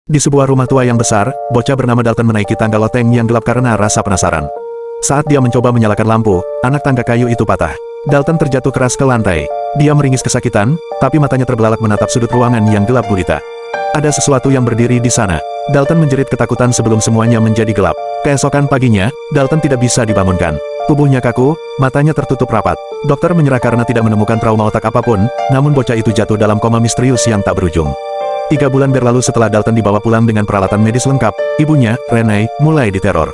Di sebuah rumah tua yang besar, bocah bernama Dalton menaiki tangga loteng yang gelap karena rasa penasaran. Saat dia mencoba menyalakan lampu, anak tangga kayu itu patah. Dalton terjatuh keras ke lantai. Dia meringis kesakitan, tapi matanya terbelalak menatap sudut ruangan yang gelap gulita. Ada sesuatu yang berdiri di sana. Dalton menjerit ketakutan sebelum semuanya menjadi gelap. Keesokan paginya, Dalton tidak bisa dibangunkan. Tubuhnya kaku, matanya tertutup rapat. Dokter menyerah karena tidak menemukan trauma otak apapun, namun bocah itu jatuh dalam koma misterius yang tak berujung. 3 bulan berlalu setelah Dalton dibawa pulang dengan peralatan medis lengkap, ibunya, Renee, mulai diteror.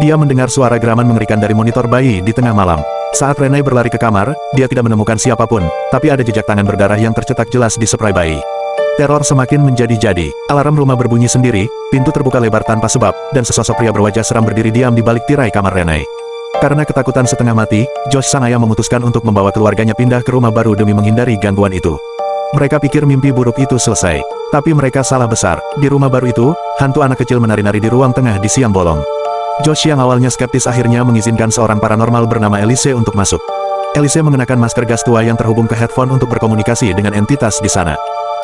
Dia mendengar suara geraman mengerikan dari monitor bayi di tengah malam. Saat Renee berlari ke kamar, dia tidak menemukan siapapun, tapi ada jejak tangan berdarah yang tercetak jelas di spray bayi. Teror semakin menjadi-jadi. Alarm rumah berbunyi sendiri, pintu terbuka lebar tanpa sebab, dan sesosok pria berwajah seram berdiri diam di balik tirai kamar Renee. Karena ketakutan setengah mati, Josh sang ayah memutuskan untuk membawa keluarganya pindah ke rumah baru demi menghindari gangguan itu. Mereka pikir mimpi buruk itu selesai. Tapi mereka salah besar. Di rumah baru itu, hantu anak kecil menari-nari di ruang tengah di siang bolong. Josh yang awalnya skeptis akhirnya mengizinkan seorang paranormal bernama Elise untuk masuk. Elise mengenakan masker gas tua yang terhubung ke headphone untuk berkomunikasi dengan entitas di sana.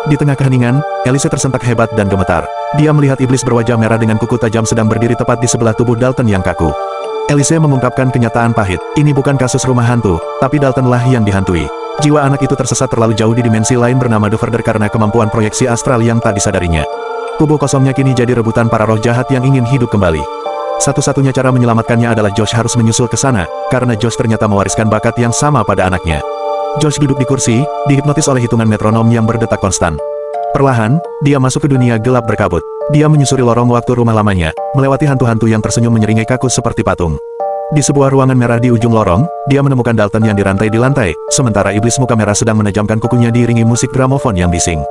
Di tengah keheningan, Elise tersentak hebat dan gemetar. Dia melihat iblis berwajah merah dengan kuku tajam sedang berdiri tepat di sebelah tubuh Dalton yang kaku. Elise mengungkapkan kenyataan pahit. Ini bukan kasus rumah hantu, tapi Daltonlah yang dihantui. Jiwa anak itu tersesat terlalu jauh di dimensi lain bernama Doverder karena kemampuan proyeksi astral yang tak disadarinya. Tubuh kosongnya kini jadi rebutan para roh jahat yang ingin hidup kembali. Satu-satunya cara menyelamatkannya adalah Josh harus menyusul ke sana, karena Josh ternyata mewariskan bakat yang sama pada anaknya. Josh duduk di kursi, dihipnotis oleh hitungan metronom yang berdetak konstan. Perlahan, dia masuk ke dunia gelap berkabut. Dia menyusuri lorong waktu rumah lamanya, melewati hantu-hantu yang tersenyum menyeringai kaku seperti patung. Di sebuah ruangan merah di ujung lorong, dia menemukan Dalton yang dirantai di lantai, sementara iblis muka merah sedang menajamkan kukunya diiringi musik gramofon yang bising.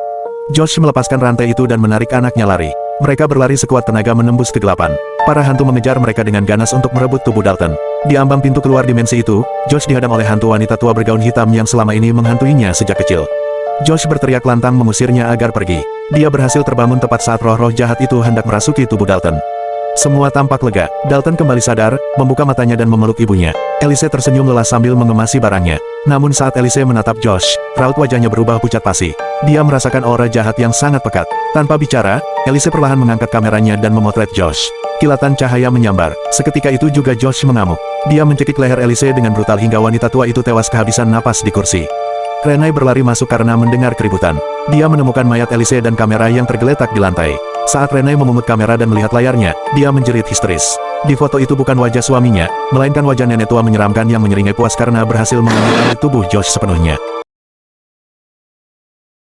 Josh melepaskan rantai itu dan menarik anaknya lari. Mereka berlari sekuat tenaga menembus kegelapan. Para hantu mengejar mereka dengan ganas untuk merebut tubuh Dalton. Di ambang pintu keluar dimensi itu, Josh dihadang oleh hantu wanita tua bergaun hitam yang selama ini menghantuinya sejak kecil. Josh berteriak lantang mengusirnya agar pergi. Dia berhasil terbangun tepat saat roh-roh jahat itu hendak merasuki tubuh Dalton. Semua tampak lega. Dalton kembali sadar, membuka matanya dan memeluk ibunya. Elise tersenyum lelah sambil mengemasi barangnya. Namun saat Elise menatap Josh, raut wajahnya berubah pucat pasi. Dia merasakan aura jahat yang sangat pekat. Tanpa bicara, Elise perlahan mengangkat kameranya dan memotret Josh. Kilatan cahaya menyambar. Seketika itu juga Josh mengamuk. Dia mencekik leher Elise dengan brutal hingga wanita tua itu tewas kehabisan napas di kursi. Renee berlari masuk karena mendengar keributan. Dia menemukan mayat Elise dan kamera yang tergeletak di lantai. Saat Renee memungut kamera dan melihat layarnya, dia menjerit histeris. Di foto itu bukan wajah suaminya, melainkan wajah nenek tua menyeramkan yang menyeringai puas karena berhasil mengambil alih tubuh Josh sepenuhnya.